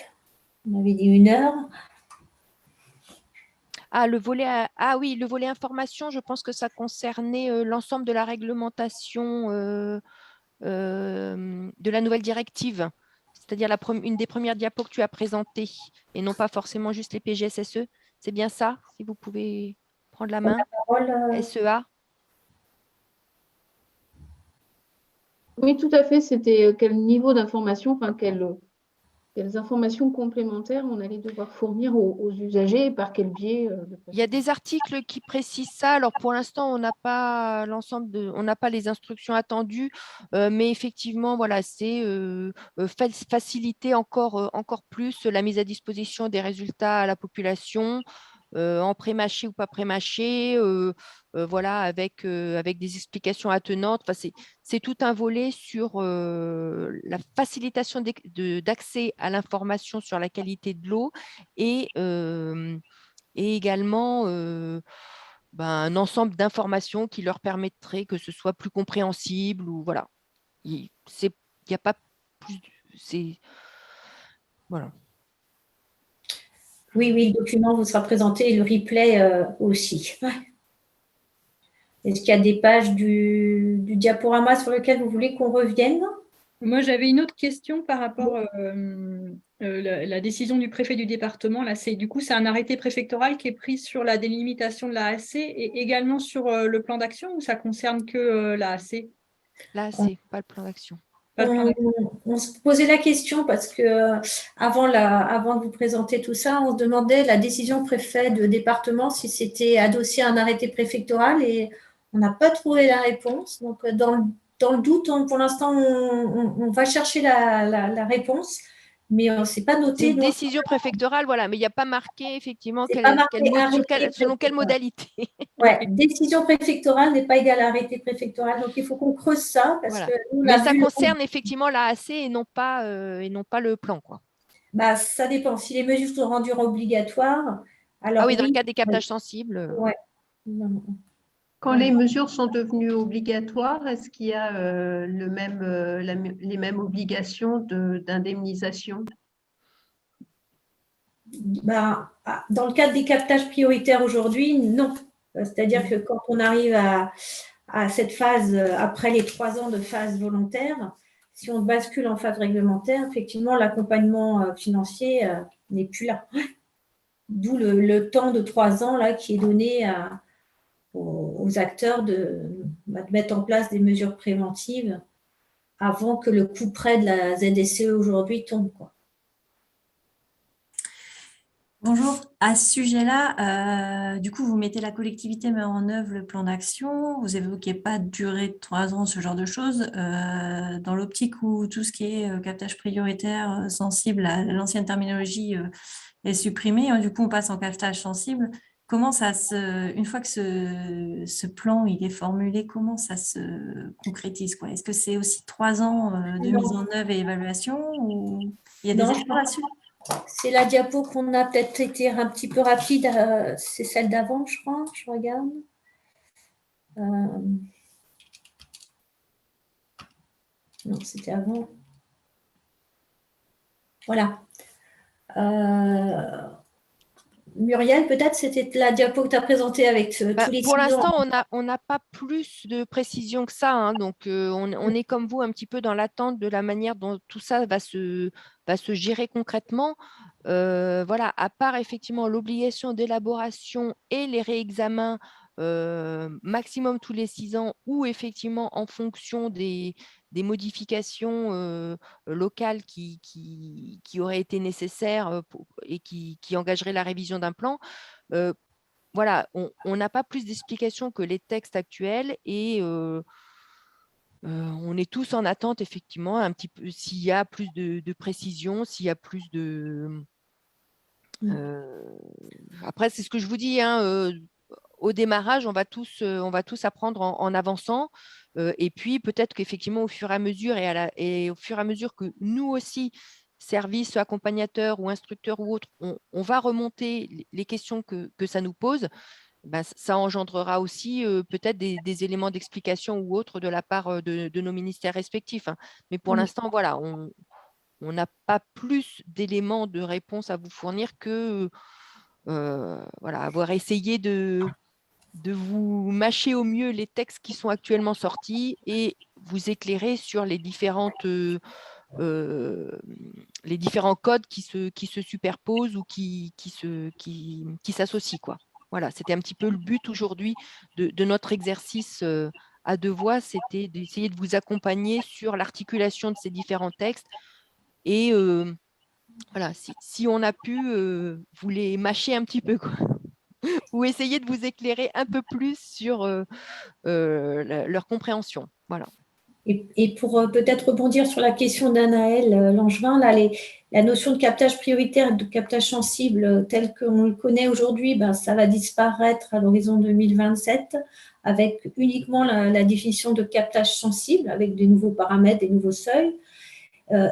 On avait dit 1 heure. Ah, oui, le volet information, je pense que ça concernait l'ensemble de la réglementation de la nouvelle directive, c'est-à-dire une des premières diapos que tu as présentées, et non pas forcément juste les PGSSE. C'est bien ça, si vous pouvez prendre la main. SEA. Oui, tout à fait. C'était quel niveau d'information, enfin, quelles informations complémentaires on allait devoir fournir aux usagers et par quel biais. Il y a des articles qui précisent ça. Alors, pour l'instant, on n'a pas on n'a pas les instructions attendues, mais effectivement, voilà, c'est faciliter encore plus la mise à disposition des résultats à la population, en pré-mâché ou pas pré-mâché, voilà, avec des explications attenantes. Enfin, c'est tout un volet sur la facilitation d'accès à l'information sur la qualité de l'eau et également un ensemble d'informations qui leur permettraient que ce soit plus compréhensible ou voilà. Il n'y a pas plus. Voilà. Oui, le document vous sera présenté et le replay aussi. Est-ce qu'il y a des pages du diaporama sur lequel vous voulez qu'on revienne? Moi, j'avais une autre question par rapport à la décision du préfet du département. Là, du coup, c'est un arrêté préfectoral qui est pris sur la délimitation de l'AAC et également sur le plan d'action, ou ça concerne que l'AAC? L'AAC, pas le plan d'action. On se posait la question parce que avant de vous présenter tout ça, on se demandait la décision préfet de département si c'était adossé à un arrêté préfectoral et on n'a pas trouvé la réponse. Donc, dans le doute, pour l'instant, on va chercher la réponse, mais on ne s'est pas noté. C'est une décision préfectorale, voilà, mais il n'y a pas marqué effectivement selon quelle modalité. Ouais, décision préfectorale n'est pas égale à arrêté préfectoral, donc il faut qu'on creuse ça. Parce que mais ça concerne effectivement l'AAC et non pas le plan, quoi. Bah, ça dépend. Si les mesures sont rendues obligatoires, alors oui, dans le cas des captages sensibles. Ouais. Quand les mesures sont devenues obligatoires, est-ce qu'il y a les mêmes obligations d'indemnisation? Bah, dans le cadre des captages prioritaires aujourd'hui, non. C'est-à-dire que quand on arrive à cette phase, après les 3 ans de phase volontaire, si on bascule en phase réglementaire, effectivement, l'accompagnement financier n'est plus là. D'où le temps de 3 ans là, qui est donné aux acteurs de mettre en place des mesures préventives avant que le coup près de la ZSE aujourd'hui tombe, quoi. Bonjour. À ce sujet-là, du coup, vous mettez la collectivité met en œuvre le plan d'action. Vous évoquez pas de durée de 3 ans, ce genre de choses. Dans l'optique où tout ce qui est captage prioritaire sensible à l'ancienne terminologie est supprimé, du coup, on passe en captage sensible. Comment ça une fois que ce plan il est formulé, comment ça se concrétise, quoi? Est-ce que c'est aussi 3 ans de Non. mise en œuvre et évaluation ou il y a des Non, efforts là-dessus? c'est la diapo qu'on a peut-être été un petit peu rapide. C'est celle d'avant, je crois. Je regarde. Non, c'était avant. Voilà. Muriel, peut-être c'était la diapo que tu as présentée avec tous les Pour 6 ans. l'instant, on n'a pas plus de précision que ça, hein. Donc, on est comme vous un petit peu dans l'attente de la manière dont tout ça va se gérer concrètement. Voilà, à part effectivement l'obligation d'élaboration et les réexamens maximum tous les 6 ans ou effectivement en fonction des modifications locales qui auraient été nécessaires et qui engageraient la révision d'un plan. Voilà, on n'a pas plus d'explications que les textes actuels et on est tous en attente effectivement un petit peu s'il y a plus de précision, s'il y a plus de… Après, c'est ce que je vous dis, hein, au démarrage, on va tous apprendre en avançant. Et puis, peut-être qu'effectivement, au fur et à mesure et au fur et à mesure que nous aussi, services, accompagnateurs ou instructeurs ou autres, on va remonter les questions que ça nous pose, ben, ça engendrera aussi peut-être des éléments d'explication ou autres de la part de nos ministères respectifs, hein. Mais pour l'instant, voilà, on n'a pas plus d'éléments de réponse à vous fournir que voilà, avoir essayé de vous mâcher au mieux les textes qui sont actuellement sortis et vous éclairer sur les différents codes qui se superposent ou qui s'associent, quoi. Voilà, c'était un petit peu le but aujourd'hui de notre exercice à deux voix, c'était d'essayer de vous accompagner sur l'articulation de ces différents textes et voilà, si on a pu vous les mâcher un petit peu, quoi, ou essayer de vous éclairer un peu plus sur leur compréhension. Voilà. Et pour peut-être rebondir sur la question d'Anaël Langevin, là, la notion de captage prioritaire, de captage sensible tel qu'on le connaît aujourd'hui, ben, ça va disparaître à l'horizon 2027 avec uniquement la définition de captage sensible avec des nouveaux paramètres, des nouveaux seuils.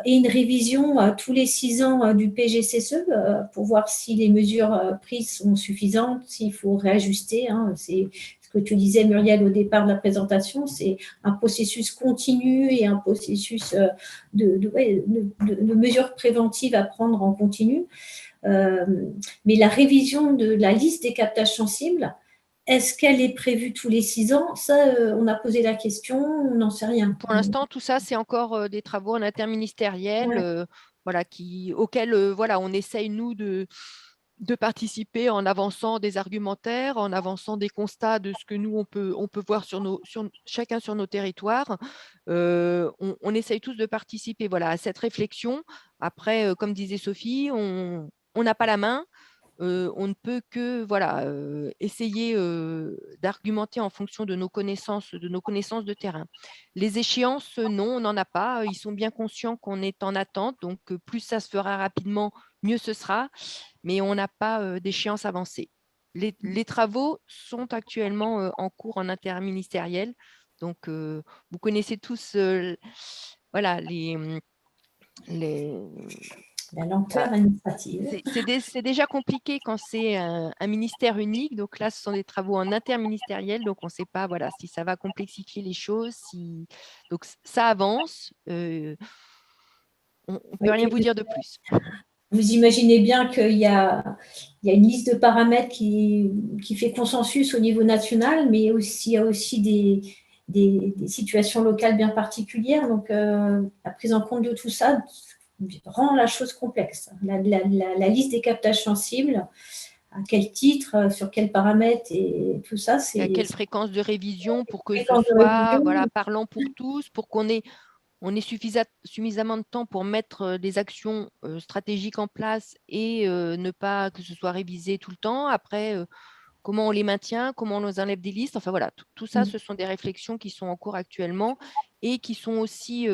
Et une révision tous les 6 ans du PGCSE pour voir si les mesures prises sont suffisantes, s'il faut réajuster, hein. C'est ce que tu disais, Muriel, au départ de la présentation, c'est un processus continu et un processus de mesures préventives à prendre en continu. Mais la révision de la liste des captages sensibles, est-ce qu'elle est prévue tous les 6 ans? Ça, on a posé la question, on n'en sait rien. Pour l'instant, tout ça, c'est encore des travaux en interministériel, Ouais. voilà, auxquels voilà, on essaye, nous, de participer en avançant des argumentaires, en avançant des constats de ce que nous, on peut voir chacun sur nos territoires. On essaye tous de participer, voilà, à cette réflexion. Après, comme disait Sophie, on n'a pas la main. On ne peut que voilà, essayer d'argumenter en fonction de nos connaissances de terrain. Les échéances, non, on n'en a pas. Ils sont bien conscients qu'on est en attente, donc plus ça se fera rapidement, mieux ce sera, mais on n'a pas d'échéance avancée. Les travaux sont actuellement en cours en interministériel, donc vous connaissez tous voilà, La lenteur administrative. c'est déjà compliqué quand c'est un ministère unique. Donc là, ce sont des travaux en interministériel. Donc, on ne sait pas voilà, si ça va complexifier les choses. Donc, ça avance. On ne peut rien vous dire de plus. Vous imaginez bien qu'il y a une liste de paramètres qui fait consensus au niveau national, mais il y a aussi des situations locales bien particulières. Donc, la prise en compte de tout ça rend la chose complexe. La liste des captages sensibles, quel titre, sur quels paramètres et tout ça. Et à quelle fréquence de révision pour que ce Fréquence de soit révision. voilà, parlant pour tous, pour qu'on ait suffisamment de temps pour mettre des actions stratégiques en place et ne pas que ce soit révisé tout le temps. Après, comment on les maintient, comment on les enlève des listes. Enfin voilà, tout ça, ce sont des réflexions qui sont en cours actuellement et qui sont aussi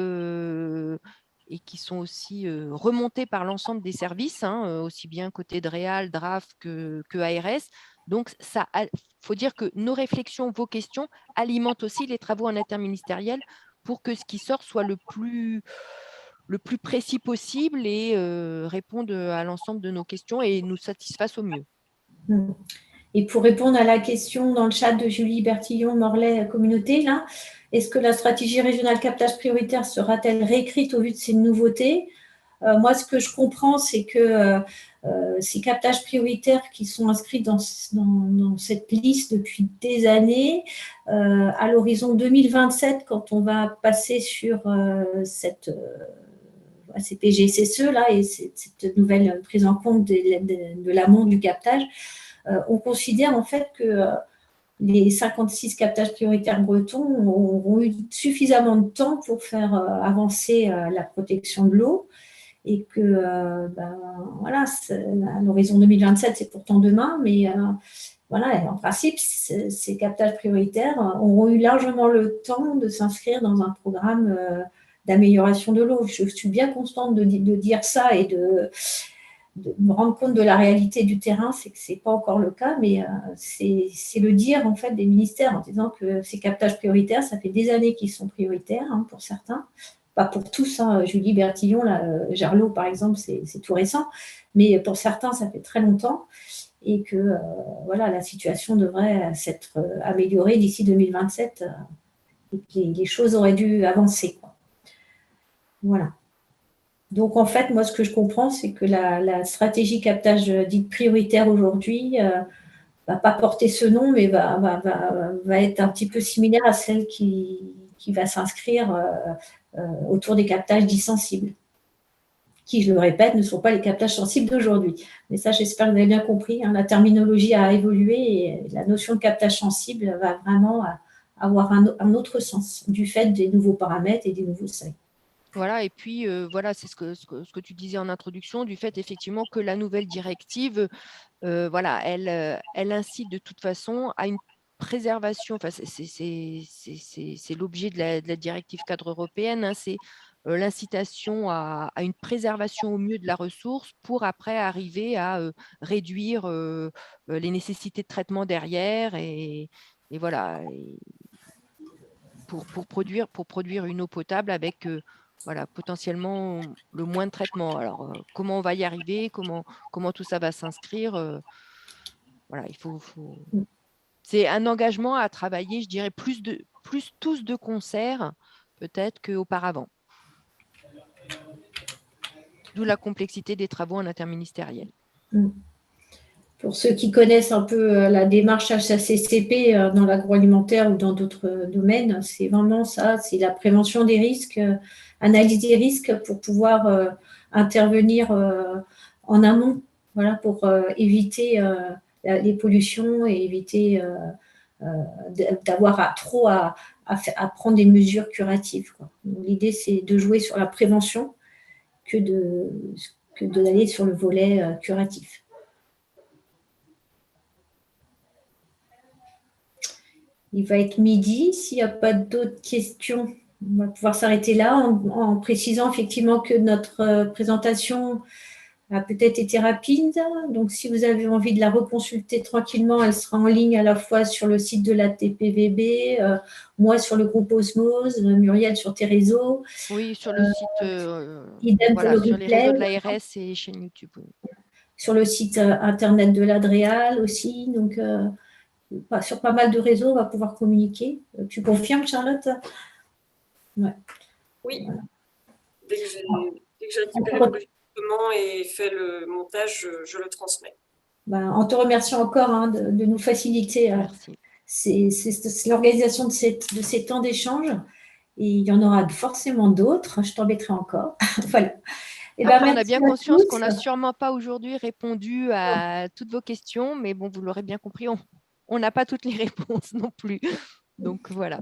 remontées par l'ensemble des services, aussi bien côté DREAL, DRAF que ARS. Donc, il faut dire que nos réflexions, vos questions alimentent aussi les travaux en interministériel pour que ce qui sort soit le plus précis possible et réponde à l'ensemble de nos questions et nous satisfasse au mieux. Et pour répondre à la question dans le chat de Julie Bertillon, Morlaix Communauté, là, est-ce que la stratégie régionale captage prioritaire sera-t-elle réécrite au vu de ces nouveautés ? Moi, ce que je comprends, c'est que ces captages prioritaires qui sont inscrits dans cette liste depuis des années, à l'horizon 2027, quand on va passer sur ces PGSSE là, et cette nouvelle prise en compte de l'amont du captage, on considère en fait que les 56 captages prioritaires bretons auront eu suffisamment de temps pour faire avancer la protection de l'eau. Et que, voilà, à l'horizon 2027, c'est pourtant demain, mais voilà, en principe, ces captages prioritaires auront eu largement le temps de s'inscrire dans un programme d'amélioration de l'eau. Je suis bien constante de dire ça et de me rendre compte de la réalité du terrain, c'est que ce n'est pas encore le cas, mais c'est le dire en fait des ministères en disant que ces captages prioritaires, ça fait des années qu'ils sont prioritaires pour certains. Pas pour tous, Julie Bertillon, Gerlot par exemple, c'est tout récent, mais pour certains, ça fait très longtemps et que voilà, la situation devrait s'être améliorée d'ici 2027 et que les choses auraient dû avancer, quoi. Voilà. Donc en fait, moi, ce que je comprends, c'est que la stratégie captage dite prioritaire aujourd'hui va pas porter ce nom, mais va être un petit peu similaire à celle qui va s'inscrire autour des captages dits sensibles, qui, je le répète, ne sont pas les captages sensibles d'aujourd'hui. Mais ça, j'espère que vous avez bien compris, la terminologie a évolué et la notion de captage sensible va vraiment avoir un autre sens du fait des nouveaux paramètres et des nouveaux seuils. Voilà, et puis voilà, c'est ce que tu disais en introduction, du fait effectivement que la nouvelle directive, voilà, elle incite de toute façon à une préservation, enfin, c'est l'objet de la directive cadre européenne, c'est l'incitation à une préservation au mieux de la ressource pour après arriver à réduire les nécessités de traitement derrière et voilà, pour produire une eau potable avec voilà, potentiellement le moins de traitement. Alors, comment on va y arriver, comment tout ça va s'inscrire, voilà, c'est un engagement à travailler, je dirais, plus tous de concert, peut-être qu'auparavant. D'où la complexité des travaux en interministériel. Pour ceux qui connaissent un peu la démarche HACCP dans l'agroalimentaire ou dans d'autres domaines, c'est vraiment ça, c'est la prévention des risques, analyse des risques pour pouvoir intervenir en amont, voilà, pour éviter les pollutions et éviter d'avoir à prendre des mesures curatives, quoi. L'idée, c'est de jouer sur la prévention que d'aller sur le volet curatif. Il va être midi. S'il n'y a pas d'autres questions, on va pouvoir s'arrêter là en précisant effectivement que notre présentation a peut-être été rapide. Donc, si vous avez envie de la reconsulter tranquillement, elle sera en ligne à la fois sur le site de la TPVB, moi sur le groupe Osmose, Muriel sur tes réseaux. Oui, sur le site, voilà, sur les réseaux de l'ARS et chaîne YouTube. Oui. Sur le site internet de l'Adréal aussi. Donc, sur pas mal de réseaux, on va pouvoir communiquer. Tu confirmes, Charlotte ? Ouais. Oui. Voilà. Dès que j'ai récupéré l'enregistrement et fait le montage, je le transmets. En te remerciant encore de nous faciliter c'est l'organisation de ces temps d'échange. Et il y en aura forcément d'autres. Je t'embêterai encore. Voilà. Eh ben, Après, on a merci bien à conscience tous. qu'on n'a sûrement pas aujourd'hui répondu à toutes vos questions, mais bon, vous l'aurez bien compris, on n'a pas toutes les réponses non plus. Donc voilà.